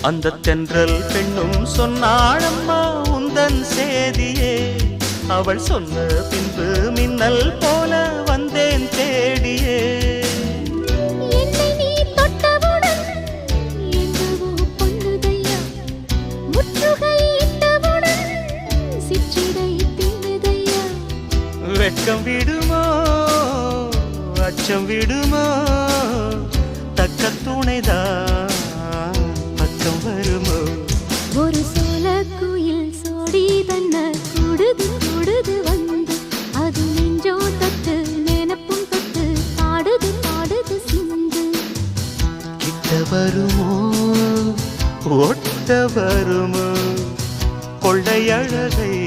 அந்த தென்றல் பெண்ணும் சொன்னாளம்மா உந்தன் சேதியே. அவள் சொன்ன பின்பு மின்னல் போல வந்தேன் தேடியே. வெட்கம் விடுமோ அச்சம் விடுமோ தக்க துணைதான்